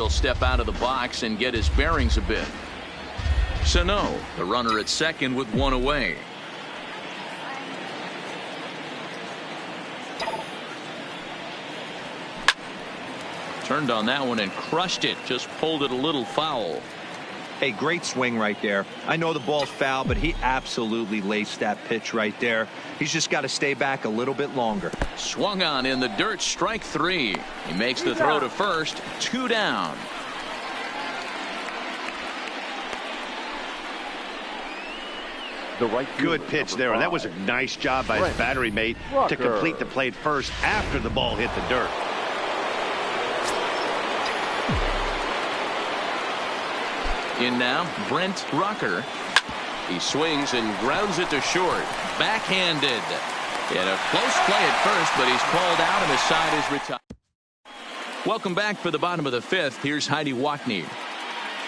He'll step out of the box and get his bearings a bit. Sano, the runner at second with one away. Turned on that one and crushed it. Just pulled it a little foul. Hey, great swing right there. I know the ball's foul, but he absolutely laced that pitch right there. He's just got to stay back a little bit longer. Swung on in the dirt, strike three. He makes the throw to first, 2 down. Good pitch there, and that was a nice job by his battery mate to complete the play first after the ball hit the dirt. In now, Brent Rucker. He swings and grounds it to short. Backhanded. In a close play at first, but he's called out and his side is retired. Welcome back for the bottom of the fifth. Here's Heidi Watney.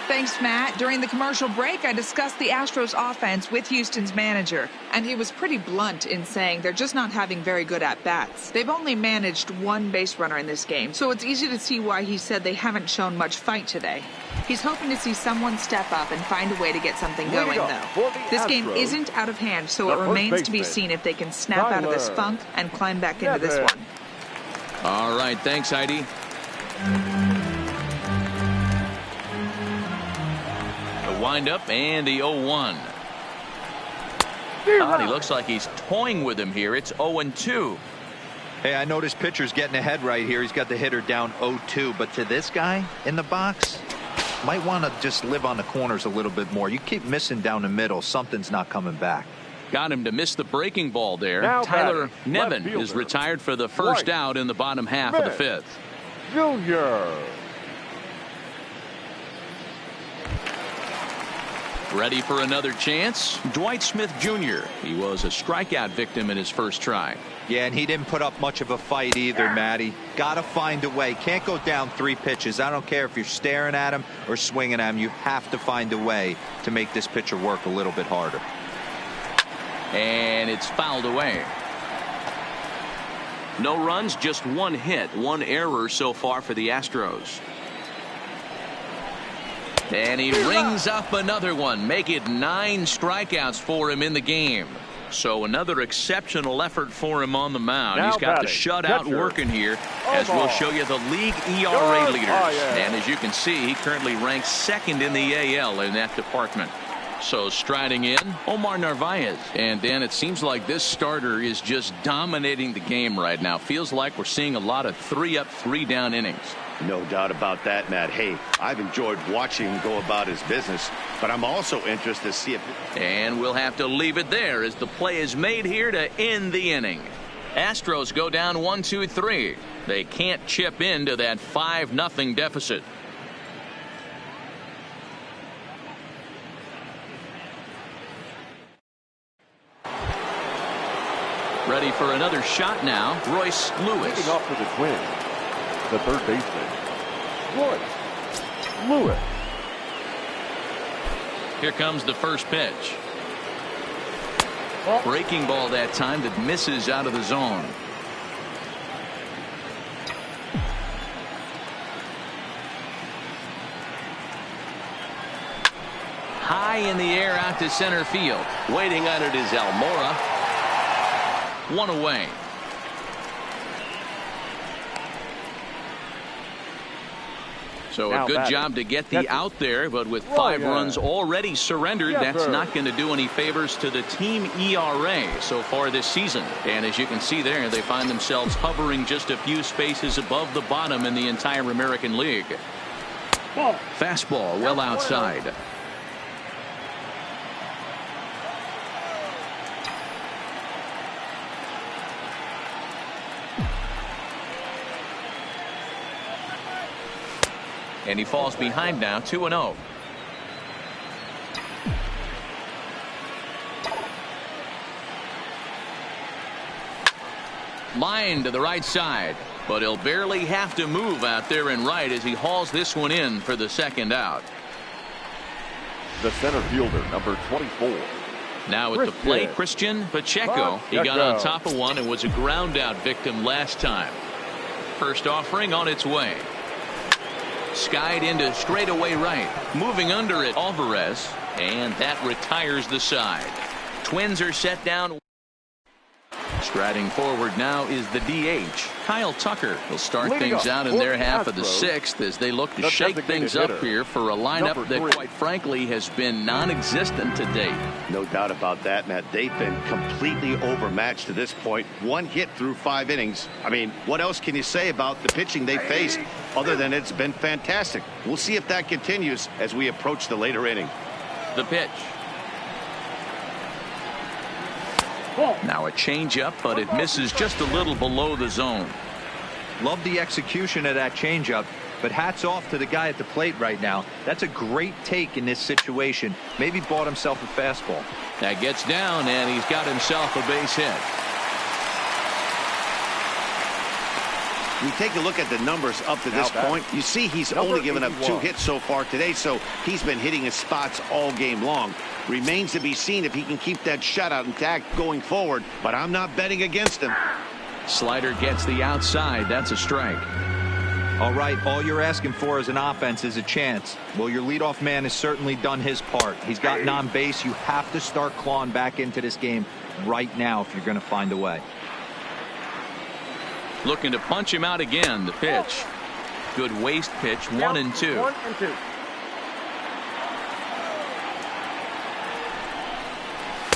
Thanks, Matt. During the commercial break, I discussed the Astros offense with Houston's manager, and he was pretty blunt in saying they're just not having very good at-bats. They've only managed one base runner in this game, so it's easy to see why he said they haven't shown much fight today. He's hoping to see someone step up and find a way to get something going, though. This game isn't out of hand, so it remains to be seen if they can snap out of this funk and climb back into this one. All right, thanks, Heidi. Wind up and the 0-1. He looks like he's toying with him here. It's 0-2. Hey, I know this pitcher's getting ahead right here. He's got the hitter down 0-2, but to this guy in the box, might want to just live on the corners a little bit more. You keep missing down the middle, something's not coming back. Got him to miss the breaking ball there. Now Tyler Nevin is retired for the first out in the bottom half of the fifth. Junior. Ready for another chance? Dwight Smith Jr. He was a strikeout victim in his first try. Yeah, and he didn't put up much of a fight either, Matty. Got to find a way. Can't go down 3 pitches. I don't care if you're staring at him or swinging at him. You have to find a way to make this pitcher work a little bit harder. And it's fouled away. No runs, just 1 hit, 1 error so far for the Astros. And he rings up another one. Make it 9 strikeouts for him in the game. So another exceptional effort for him on the mound. Now he's got the batting, shutout catcher. working here as we'll show you the league ERA leaders. And as you can see, he currently ranks 2nd in the AL in that department. So striding in, Omar Narvaez. And Dan, it seems like this starter is just dominating the game right now. Feels like we're seeing a lot of 3-up, 3-down innings. No doubt about that, Matt. Hey, I've enjoyed watching him go about his business, but I'm also interested to see if... And we'll have to leave it there as the play is made here to end the inning. Astros go down 1-2-3. They can't chip into that 5-0 deficit. Ready for another shot now. Royce Lewis. Leading off for the Twins, the third baseman, Royce Lewis. Here comes the first pitch. Breaking ball that time that misses out of the zone. High in the air out to center field. Waiting on it is Almora. 1 away. So a good job to get the out there, but with 5 runs already surrendered, that's not going to do any favors to the team ERA so far this season. And as you can see there, they find themselves hovering just a few spaces above the bottom in the entire American League. Fastball well outside. And he falls behind now, 2-0. Line to the right side, but he'll barely have to move out there and right as he hauls this one in for the second out. The center fielder, number 24. Now at the plate, Christian Pacheco. He got on top of one and was a ground out victim last time. First offering on its way. Skied into straightaway right. Moving under it, Alvarez. And that retires the side. Twins are set down. Striding forward now is the DH, Kyle Tucker. He'll start things out in their half of the sixth as they look to shake things up here for a lineup that, quite frankly, has been non-existent to date. No doubt about that, Matt. They've been completely overmatched to this point. One hit through 5 innings. I mean, what else can you say about the pitching they faced other than it's been fantastic? We'll see if that continues as we approach the later inning. The pitch. Now a changeup, but it misses just a little below the zone. Love the execution of that changeup, but hats off to the guy at the plate right now. That's a great take in this situation. Maybe bought himself a fastball. That gets down, and he's got himself a base hit. We take a look at the numbers up to this point. You see he's only given up 2 hits so far today, so he's been hitting his spots all game long. Remains to be seen if he can keep that shutout intact going forward, but I'm not betting against him. Slider gets the outside. That's a strike. All right, all you're asking for as an offense is a chance. Well, your leadoff man has certainly done his part. He's gotten on base. You have to start clawing back into this game right now if you're going to find a way. Looking to punch him out again. The pitch. Good waist pitch. 1-2. 1-2.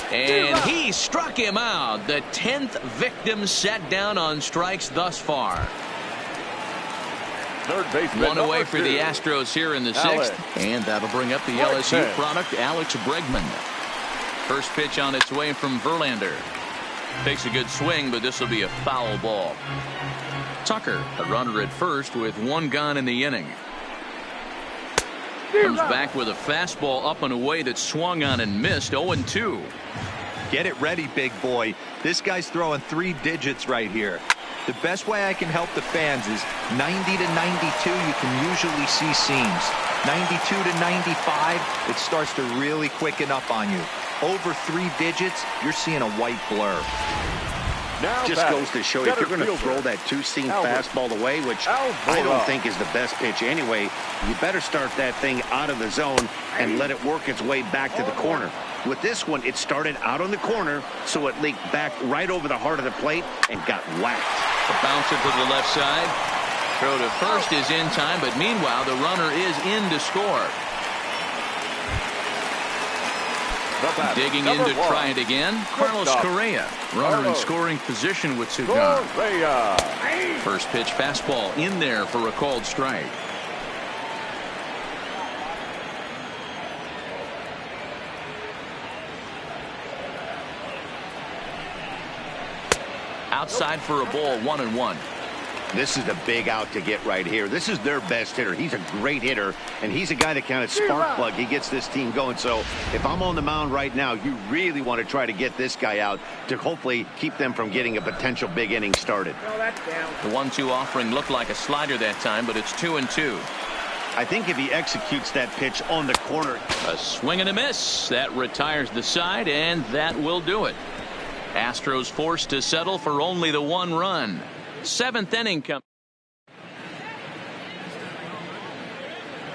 And he struck him out. The 10th victim set down on strikes thus far. Third baseman, one away for the Astros here in the 6th. And that'll bring up the LSU product, Alex Bregman. First pitch on its way from Verlander. Takes a good swing, but this will be a foul ball. Tucker, a runner at first with 1 gone in the inning. Comes back with a fastball up and away that swung on and missed. 0-2. Get it ready, big boy. This guy's throwing 3 digits right here. The best way I can help the fans is 90 to 92. You can usually see seams. 92 to 95, it starts to really quicken up on you. Over 3 digits, you're seeing a white blur. Now just goes to show you, if you're going to throw that 2-seam fastball away, which I don't think is the best pitch anyway, you better start that thing out of the zone and let it work its way back to the corner. With this one, it started out on the corner, so it leaked back right over the heart of the plate and got whacked. The bouncer to the left side. Throw to first is in time, but meanwhile, the runner is in to score. Digging in to try it again. Carlos Correa, runner in scoring position with 2 gone. First pitch fastball in there for a called strike. Outside for a ball, 1-1. This is the big out to get right here. This is their best hitter. He's a great hitter, and he's a guy that kind of spark plug. He gets this team going. So if I'm on the mound right now, you really want to try to get this guy out to hopefully keep them from getting a potential big inning started. The 1-2 offering looked like a slider that time, but it's 2-2. I think if he executes that pitch on the corner. A swing and a miss. That retires the side, and that will do it. Astros forced to settle for only the 1 run. 7th inning comes.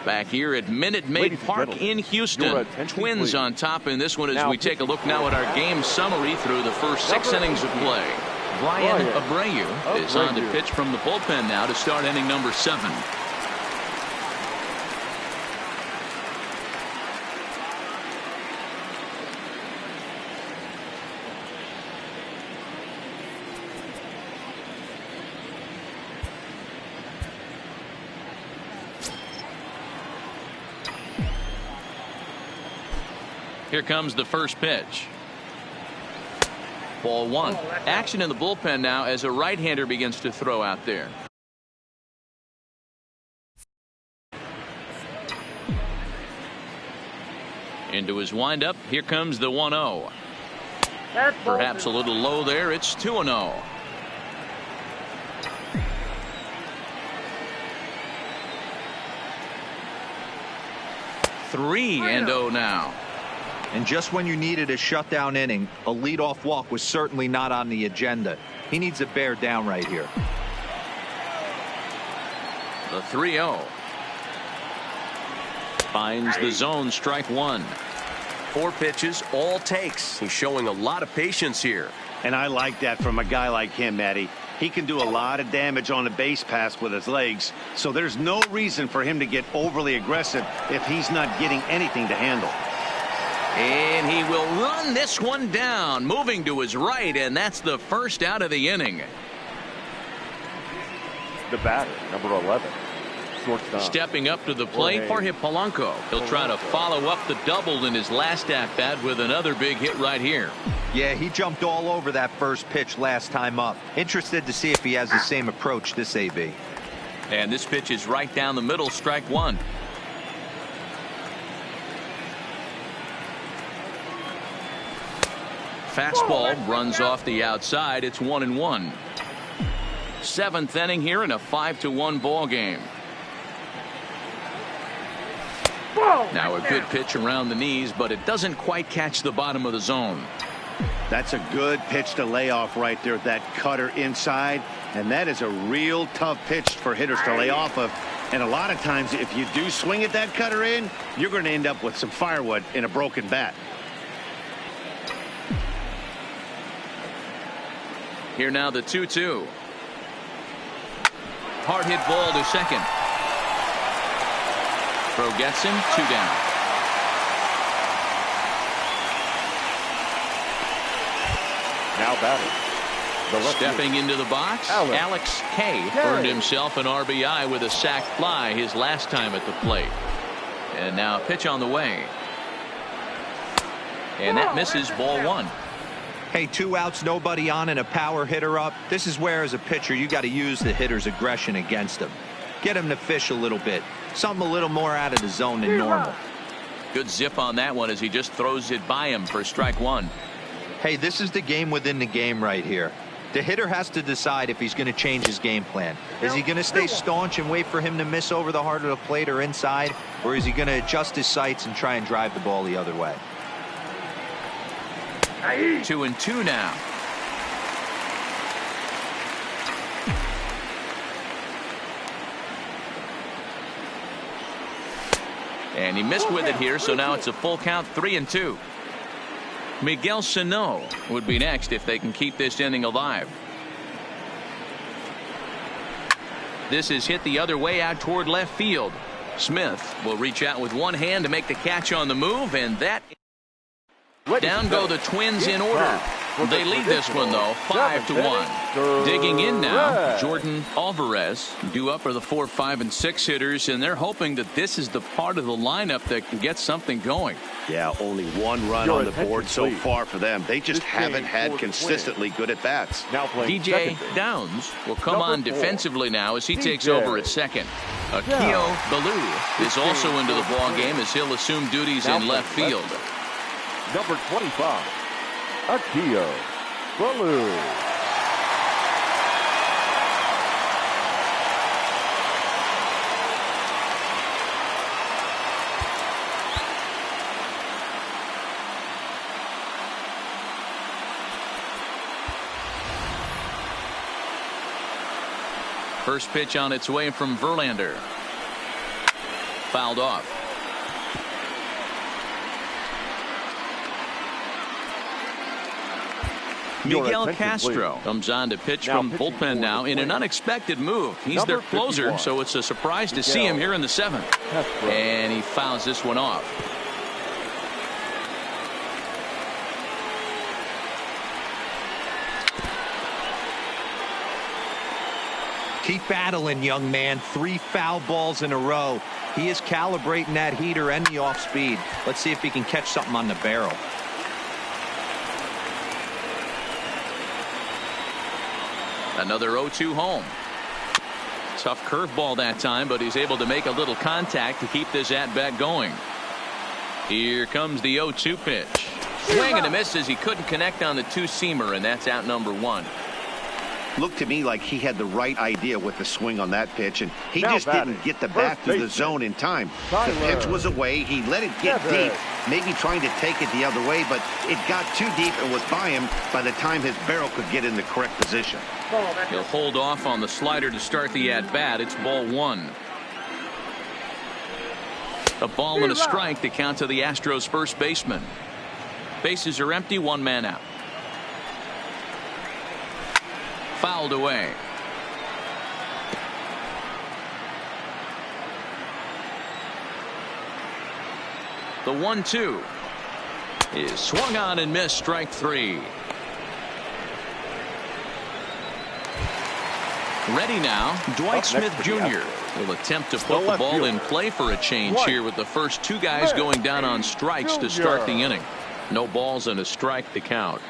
Back here at Minute Maid Park in Houston. Twins on top in this one as we take a look now at our game summary through the first 6 innings of play. Brian Abreu is on to pitch from the bullpen now to start inning number 7. Here comes the first pitch. Ball 1. Action in the bullpen now as a right-hander begins to throw out there. Into his windup. Here comes the 1-0. Perhaps a little low there. It's 2-0. Three and 0 now. And just when you needed a shutdown inning, a leadoff walk was certainly not on the agenda. He needs to bear down right here. The 3-0. Finds the zone, strike one. 4 pitches, all takes. He's showing a lot of patience here. And I like that from a guy like him, Matty. He can do a lot of damage on the base pass with his legs, so there's no reason for him to get overly aggressive if he's not getting anything to handle. And he will run this one down, moving to his right, and that's the first out of the inning. The batter, number 11. Shortstop. Stepping up to the plate for Polanco. He'll try to follow up the double in his last at-bat with another big hit right here. Yeah, he jumped all over that first pitch last time up. Interested to see if he has the same approach this AB. And this pitch is right down the middle, strike one. Fastball runs off the outside. It's 1-1. 7th inning here in a 5-1 ball game. Now a good pitch around the knees, but it doesn't quite catch the bottom of the zone. That's a good pitch to lay off right there, that cutter inside, and that is a real tough pitch for hitters to lay off of. And a lot of times if you do swing at that cutter in, you're going to end up with some firewood in a broken bat. Here now the 2-2. Hard hit ball to second. Throw gets him, 2 down. Now batting. Stepping into the box, Alex K. earned himself an RBI with a sac fly his last time at the plate. And now a pitch on the way. And that misses, ball 1. Hey, 2 outs, nobody on, and a power hitter up. This is where, as a pitcher, you got to use the hitter's aggression against him. Get him to fish a little bit. Something a little more out of the zone than normal. Good zip on that one as he just throws it by him for strike one. Hey, this is the game within the game right here. The hitter has to decide if he's going to change his game plan. Is he going to stay staunch and wait for him to miss over the heart of the plate or inside? Or is he going to adjust his sights and try and drive the ball the other way? 2-2 now. And he missed with it here, so now it's a full count, 3-2. Miguel Sano would be next if they can keep this inning alive. This is hit the other way out toward left field. Smith will reach out with one hand to make the catch on the move, and that down go the Twins in order. They lead this one, though, 5-1. Digging in now, Jordan Alvarez, due up for the 4, 5, and 6 hitters, and they're hoping that this is the part of the lineup that can get something going. Yeah, only 1 run on the board so far for them. They just haven't had consistently good at-bats. DJ Downs will come on defensively now as he takes over at second. Akio Baloo is also into the ball game as he'll assume duties in left field. Number 25, Akio Baloo. First pitch on its way from Verlander. Fouled off. Miguel Castro comes on to pitch from bullpen now in an unexpected move. He's their closer, so it's a surprise to see him here in the 7th. And he fouls this one off. Keep battling, young man. 3 foul balls in a row. He is calibrating that heater and the off speed. Let's see if he can catch something on the barrel. Another 0-2 home. Tough curveball that time, but he's able to make a little contact to keep this at-bat going. Here comes the 0-2 pitch. Swing and a miss as he couldn't connect on the 2-seamer, and that's out number 1. Looked to me like he had the right idea with the swing on that pitch, and he just didn't get the bat through the zone in time. The pitch was away. He let it get deep, maybe trying to take it the other way, but it got too deep and was by him by the time his barrel could get in the correct position. He'll hold off on the slider to start the at-bat. It's ball 1. A ball and a strike to count to the Astros first baseman. Bases are empty, one man out. Fouled away. The 1-2 is swung on and missed, strike three. Ready now, Dwight Smith Jr. will attempt to put the ball in play for a change here with the first two guys going down on strikes to start the inning. No balls and a strike to count.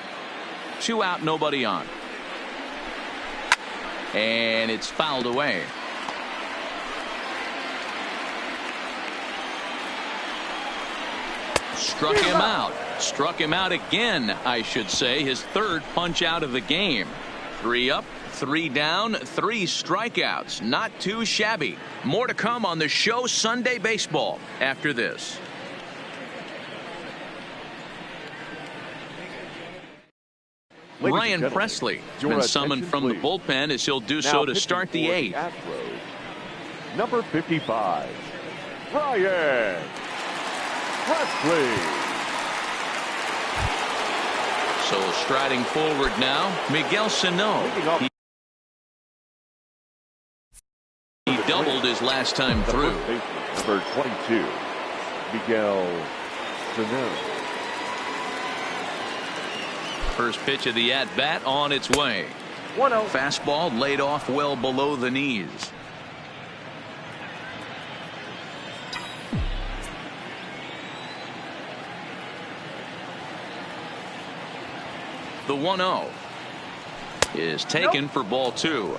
2 out, nobody on. And it's fouled away. Struck him out. Struck him out again, I should say. His third punch out of the game. 3 up, 3 down, 3 strikeouts. Not too shabby. More to come on the show Sunday Baseball after this. Ryan Presley has been summoned from the bullpen as he'll do so to start the 8th. Astros, number 55, Ryan Presley. So striding forward now, Miguel Sano. He doubled his last time through. Number 22, Miguel Sano. First pitch of the at-bat on its way. 1-0. Fastball laid off well below the knees. The 1-0 is taken for ball 2.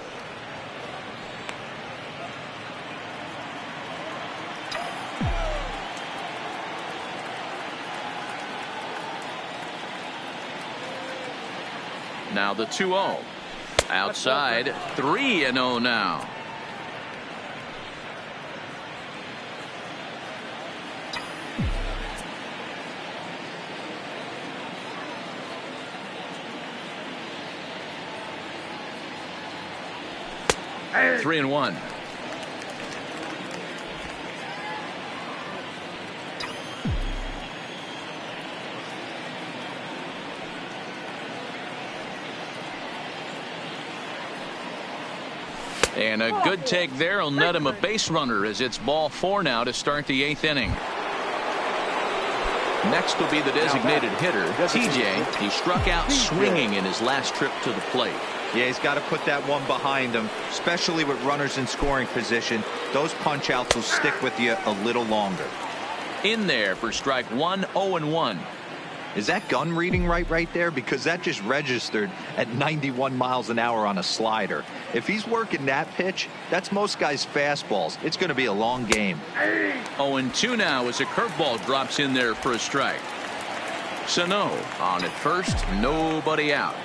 Now the 2-0 outside. 3-0 now. Hey. 3-1. And a good take there will net him a base runner as it's ball 4 now to start the 8th inning. Next will be the designated hitter, TJ. He struck out swinging in his last trip to the plate. Yeah, he's got to put that one behind him, especially with runners in scoring position. Those punch outs will stick with you a little longer. In there for strike 1, 0-1. Is that gun reading right there? Because that just registered at 91 miles an hour on a slider. If he's working that pitch, that's most guys' fastballs. It's going to be a long game. 0-2 now as a curveball drops in there for a strike. Sano on at first, nobody out.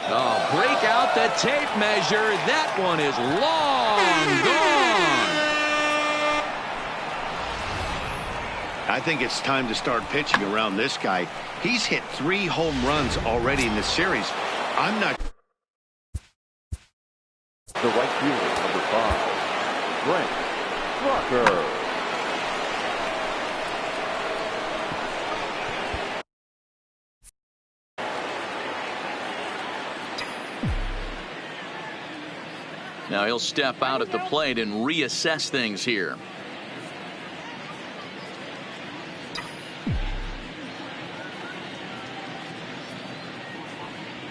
Oh, break out the tape measure. That one is long gone. I think it's time to start pitching around this guy. He's hit 3 home runs already in this series. I'm not. The right fielder, number 5, Brent Rocker. Now he'll step out at the plate and reassess things here.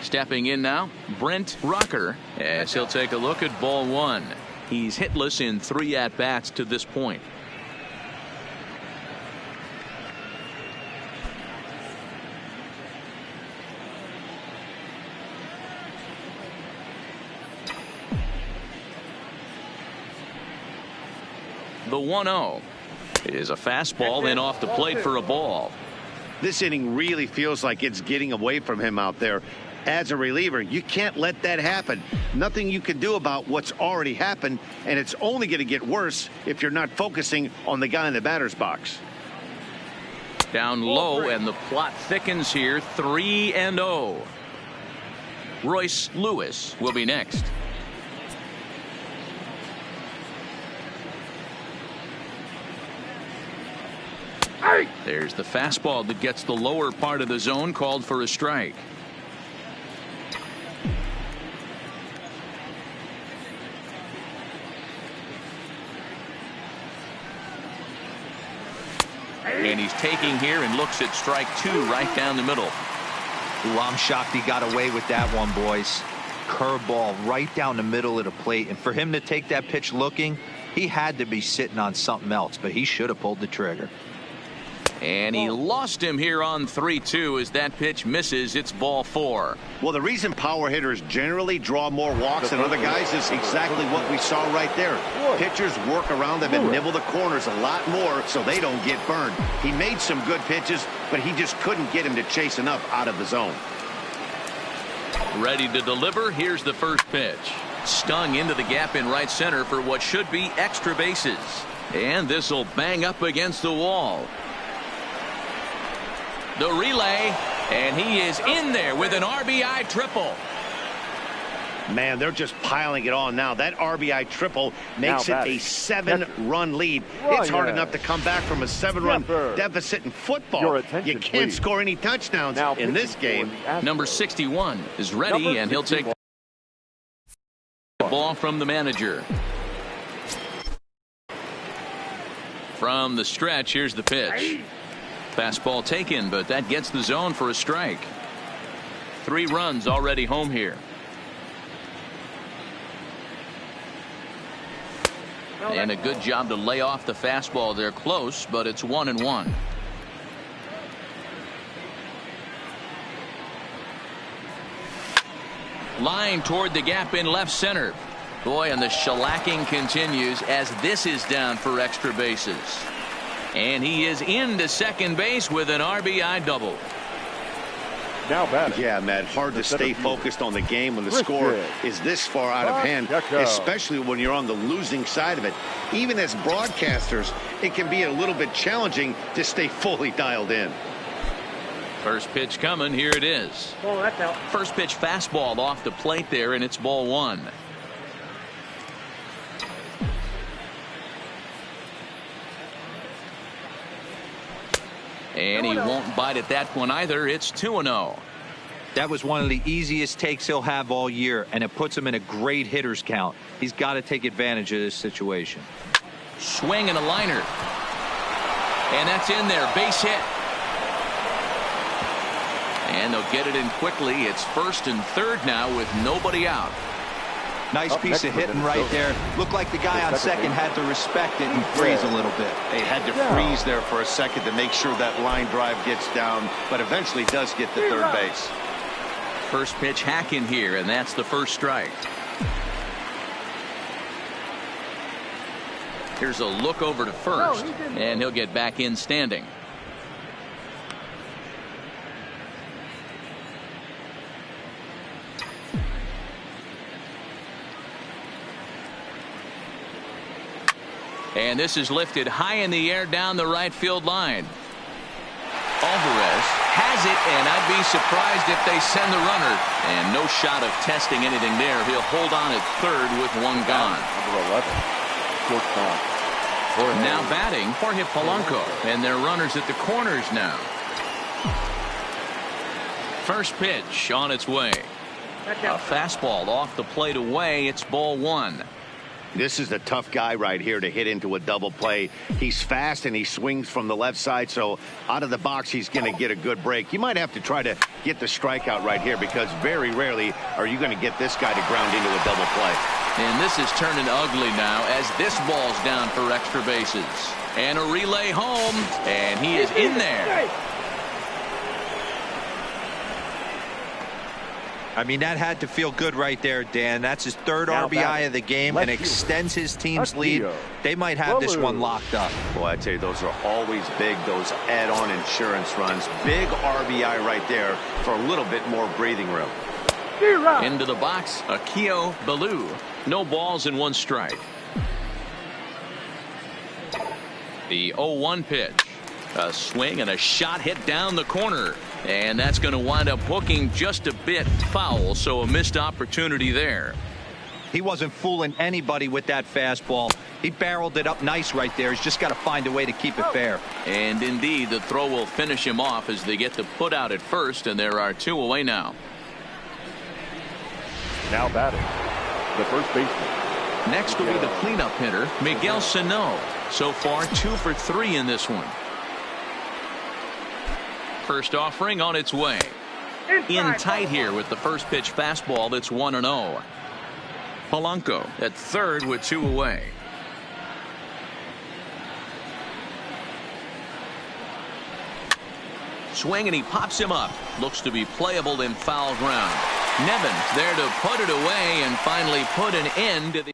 Stepping in now, Brent Rocker, as he'll take a look at ball 1. He's hitless in 3 at-bats to this point. The 1-0 is a fastball and off the plate for a ball. This inning really feels like it's getting away from him out there. As a reliever, you can't let that happen. Nothing you can do about what's already happened, and it's only going to get worse if you're not focusing on the guy in the batter's box. Down low, and the plot thickens here. 3-0. Royce Lewis will be next. There's the fastball that gets the lower part of the zone, called for a strike. And he's taking here and looks at strike 2 right down the middle. Ooh, I'm shocked he got away with that one, boys. Curveball right down the middle of the plate. And for him to take that pitch looking, he had to be sitting on something else, but he should have pulled the trigger. And he lost him here on 3-2 as that pitch misses. It's ball 4. Well, the reason power hitters generally draw more walks than other guys is exactly what we saw right there. Pitchers work around them and nibble the corners a lot more so they don't get burned. He made some good pitches, but he just couldn't get him to chase enough out of the zone. Ready to deliver. Here's the first pitch. Stung into the gap in right center for what should be extra bases. And this will bang up against the wall. The relay, and he is in there with an RBI triple. Man, they're just piling it on now. That RBI triple makes it a 7-run lead. It's hard enough to come back from a 7-run deficit in football. You can't score any touchdowns in this game. Number 61 is ready, and he'll take the ball from the manager. From the stretch, here's the pitch. Fastball taken, but that gets the zone for a strike. 3 runs already home here. And a good job to lay off the fastball. They're close, but it's 1-1. Line toward the gap in left center. Boy, and the shellacking continues as this is down for extra bases. And he is into second base with an RBI double. Now batting. Yeah, Matt, hard to stay focused on the game when the score is this far out of hand, especially when you're on the losing side of it. Even as broadcasters, it can be a little bit challenging to stay fully dialed in. First pitch coming. Here it is. Oh, that's out. First pitch fastball off the plate there, and it's ball 1. And he won't bite at that one either. It's 2-0. That was one of the easiest takes he'll have all year, and it puts him in a great hitter's count. He's got to take advantage of this situation. Swing and a liner. And that's in there. Base hit. And they'll get it in quickly. It's first and third now with nobody out. Nice piece of hitting right there. Looked like the guy on second had to respect it and freeze a little bit. They had to freeze there for a second to make sure that line drive gets down, but eventually does get to third base. First pitch hack in here, and that's the first strike. Here's a look over to first, and he'll get back in standing. And this is lifted high in the air down the right field line. Alvarez has it, and I'd be surprised if they send the runner. And no shot of testing anything there. He'll hold on at third with one gone. Number 11, short count. Now batting Jorge Polanco, and their runners at the corners now. First pitch on its way. A fastball off the plate away. It's ball 1. This is a tough guy right here to hit into a double play. He's fast and he swings from the left side, so out of the box he's going to get a good break. You might have to try to get the strikeout right here because very rarely are you going to get this guy to ground into a double play. And this is turning ugly now as this ball's down for extra bases. And a relay home, and he is in there. I mean, that had to feel good right there, Dan. That's his third RBI of the game and extends his team's lead. They might have this one locked up. Boy, I tell you, those are always big, those add-on insurance runs. Big RBI right there for a little bit more breathing room. Into the box, Akio Baloo. No balls and 1 strike. The 0-1 pitch. A swing and a shot hit down the corner. And that's going to wind up hooking just a bit foul, so a missed opportunity there. He wasn't fooling anybody with that fastball. He barreled it up nice right there. He's just got to find a way to keep it fair. And indeed, the throw will finish him off as they get the put out at first, and there are 2 away now. Now batting, the first baseman. Next will be the cleanup hitter, Miguel Sano. So far, 2 for 3 in this one. First offering on its way. In tight here with the first pitch fastball that's 1-0. Polanco at third with 2 away. Swing, and he pops him up. Looks to be playable in foul ground. Nevin there to put it away and finally put an end to the.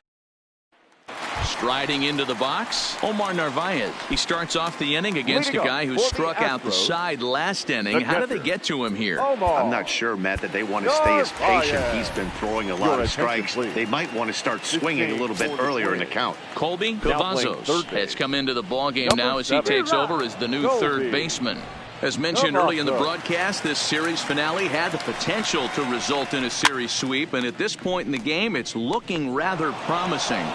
Striding into the box, Omar Narvaez. He starts off the inning against a guy who struck out the side last inning. How did they get to him here? I'm not sure, Matt, that they want to stay as patient. He's been throwing a lot of strikes. They might want to start swinging a little bit earlier in the count. Colby Cavazos has come into the ballgame now as he takes over as the new third baseman. As mentioned early in the broadcast, this series finale had the potential to result in a series sweep, and at this point in the game, it's looking rather promising.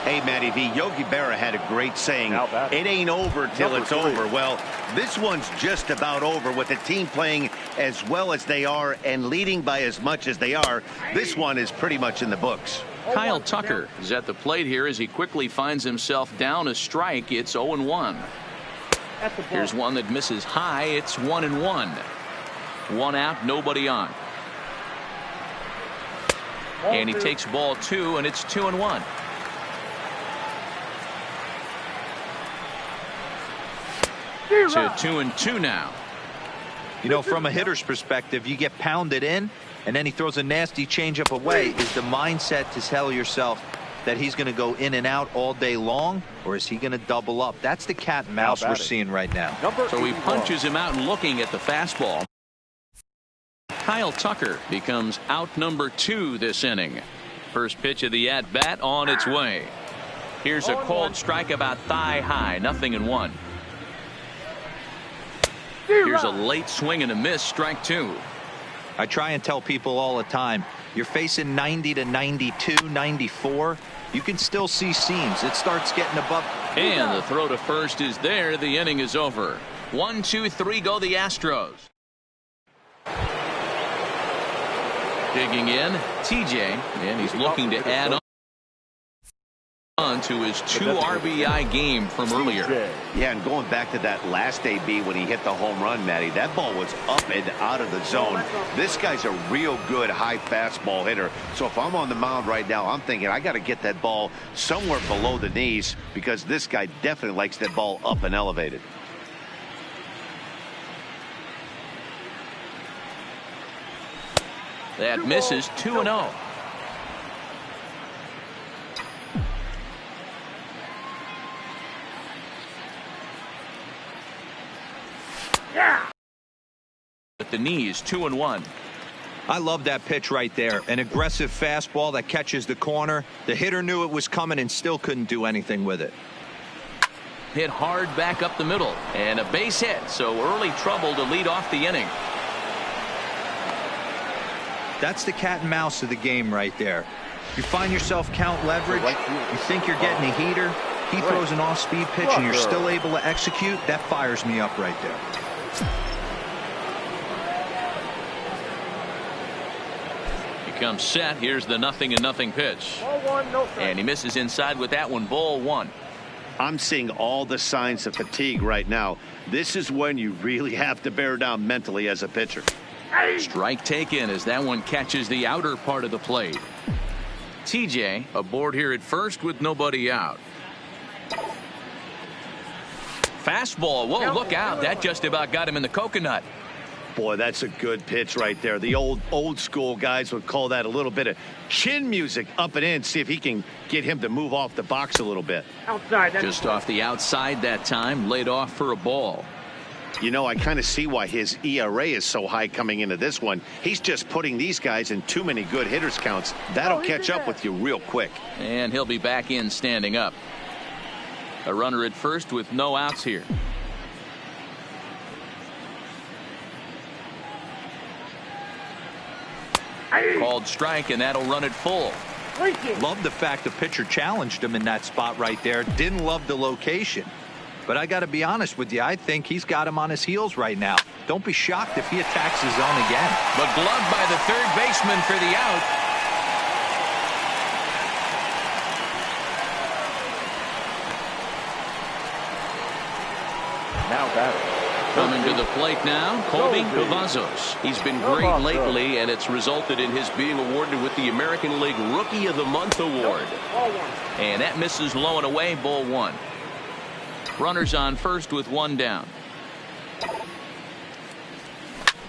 Hey, Matty V, Yogi Berra had a great saying, it ain't over till it's over. Well, this one's just about over with the team playing as well as they are and leading by as much as they are. This one is pretty much in the books. Kyle Tucker is at the plate here as he quickly finds himself down a strike. It's 0-1. Here's one that misses high. It's 1-1. 1 out, nobody on. And he takes ball 2, and it's 2-1. To 2-2 now. You know, from a hitter's perspective, you get pounded in, and then he throws a nasty changeup away. Is the mindset to tell yourself that he's going to go in and out all day long, or is he going to double up? That's the cat and mouse we're seeing right now. So he punches him out and looking at the fastball. Kyle Tucker becomes out number 2 this inning. First pitch of the at-bat on its way. Here's a called strike about thigh high, 0-1. Here's a late swing and a miss, strike 2. I try and tell people all the time, you're facing 90 to 92, 94. You can still see seams. It starts getting above. And the throw to first is there. The inning is over. 1, 2, 3 go the Astros. Digging in, TJ, and he's looking to add on to his 2 RBI game from earlier. Yeah, and going back to that last AB when he hit the home run, Matty, that ball was up and out of the zone. This guy's a real good high fastball hitter. So if I'm on the mound right now, I'm thinking I got to get that ball somewhere below the knees because this guy definitely likes that ball up and elevated. That misses 2-0. At the knees, 2-1. I love that pitch right there. An aggressive fastball that catches the corner. The hitter knew it was coming and still couldn't do anything with it. Hit hard back up the middle and a base hit, so early trouble to lead off the inning. That's the cat and mouse of the game right there. You find yourself count leverage, you think you're getting a heater, he throws an off-speed pitch and you're still able to execute. That fires me up right there. Comes set. Here's the 0-0 pitch. And he misses inside with that one. Ball 1. I'm seeing all the signs of fatigue right now. This is when you really have to bear down mentally as a pitcher. Strike taken as that one catches the outer part of the plate. TJ aboard here at first with nobody out. Fastball. Whoa, look out. That just about got him in the coconut. Boy, that's a good pitch right there. The old school guys would call that a little bit of chin music up and in. See if he can get him to move off the box a little bit. Outside. Just off the outside that time. Laid off for a ball. You know, I kind of see why his ERA is so high coming into this one. He's just putting these guys in too many good hitters counts. That'll catch up with you real quick. And he'll be back in standing up. A runner at first with no outs here. Called strike, and that'll run it full. Love the fact the pitcher challenged him in that spot right there. Didn't love the location. But I got to be honest with you, I think he's got him on his heels right now. Don't be shocked if he attacks his zone again. But gloved by the third baseman for the out. Now batting. Coming to the plate now, Colby Cavazos. He's been great lately, and it's resulted in his being awarded with the American League Rookie of the Month award. And that misses low and away, ball one. Runners on first with one down.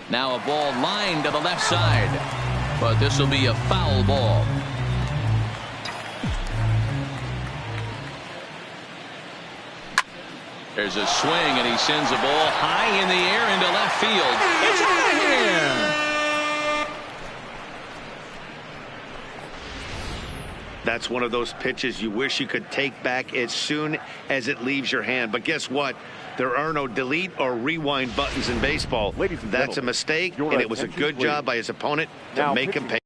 Now a ball lined to the left side, but this will be a foul ball. There's a swing, and he sends a ball high in the air into left field. It's out of here. That's one of those pitches you wish you could take back as soon as it leaves your hand. But guess what? There are no delete or rewind buttons in baseball. That's a mistake, and it was a good job by his opponent to make him pay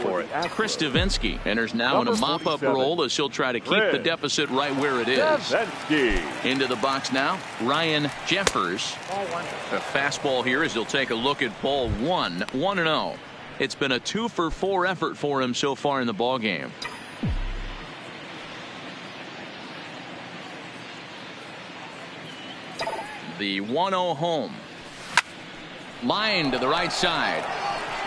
for it. Chris Davinsky enters now in a mop-up role as he'll try to keep the deficit right where it is. Into the box now, Ryan Jeffers. A fastball here as he'll take a look at ball one. 1-0. It's been a 2-for-4 effort for him so far in the ball game. The 1-0 home. Line to the right side.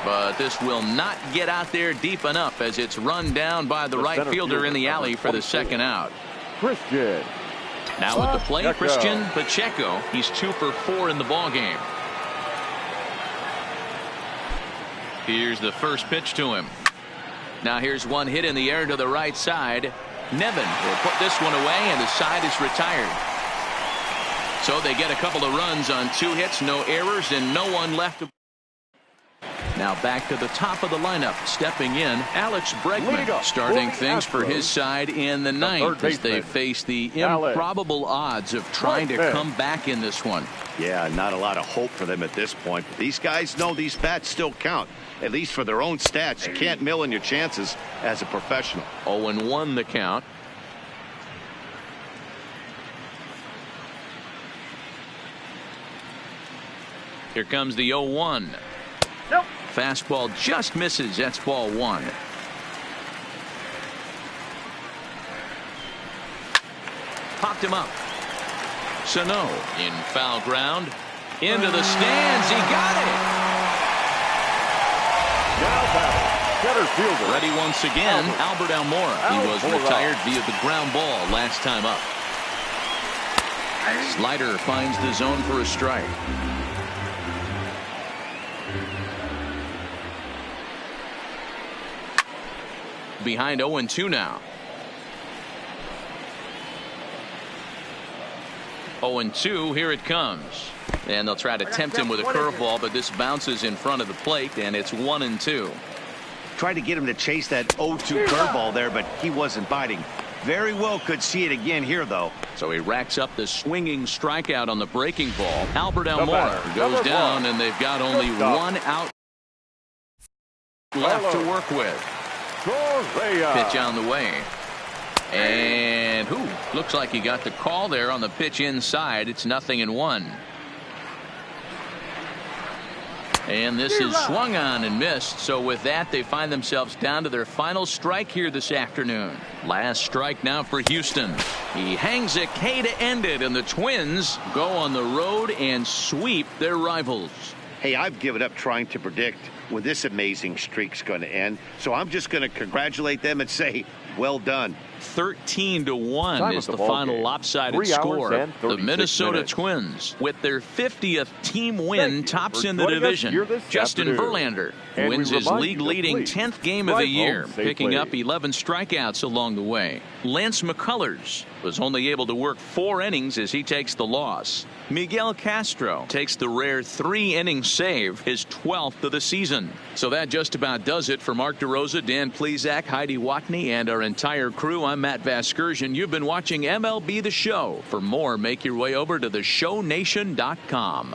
But this will not get out there deep enough as it's run down by the right fielder in the alley for the second out. Christian. Now at the plate, Christian Pacheco. He's 2-for-4 in the ball game. Here's the first pitch to him. Now here's one hit in the air to the right side. Nevin will put this one away, and the side is retired. So they get a couple of runs on 2 hits, no errors, and no one left. Now back to the top of the lineup, stepping in, Alex Bregman, starting things for his side in the ninth as they face the improbable odds of trying to come back in this one. Yeah, not a lot of hope for them at this point. These guys know these bats still count, at least for their own stats. You can't mill in your chances as a professional. 0-1 the count. Here comes the 0-1. Nope. Fastball just misses. That's ball one. Popped him up. Sano in foul ground. Into the stands. He got it. Now batting, center fielder. Ready once again, Albert Almora. He was retired via the ground ball last time up. Slider finds the zone for a strike. Behind 0-2 now. 0-2, here it comes. And they'll try to tempt him with a curveball, but this bounces in front of the plate, and it's 1-2. Tried to get him to chase that 0-2 curveball there, but he wasn't biting. Very well could see it again here, though. So he racks up the swinging strikeout on the breaking ball. Albert Almora goes down, and they've got only one out left to work with. Pitch on the way. And looks like he got the call there on the pitch inside. It's 0-1. And this is swung on and missed. So with that, they find themselves down to their final strike here this afternoon. Last strike now for Houston. He hangs a K to end it, and the Twins go on the road and sweep their rivals. Hey, I've given up trying to predict when this amazing streak's going to end. So I'm just going to congratulate them and say, well done. 13-1 is the final lopsided score. The Minnesota Twins, with their 50th team win, tops in the division. Justin Verlander wins his league-leading 10th game of the year, picking up 11 strikeouts along the way. Lance McCullers was only able to work 4 innings as he takes the loss. Miguel Castro takes the rare 3-inning save, his 12th of the season. So that just about does it for Mark DeRosa, Dan Plesac, Heidi Watney, and our entire crew. I'm Matt Vasgersian. You've been watching MLB The Show. For more, make your way over to theshownation.com.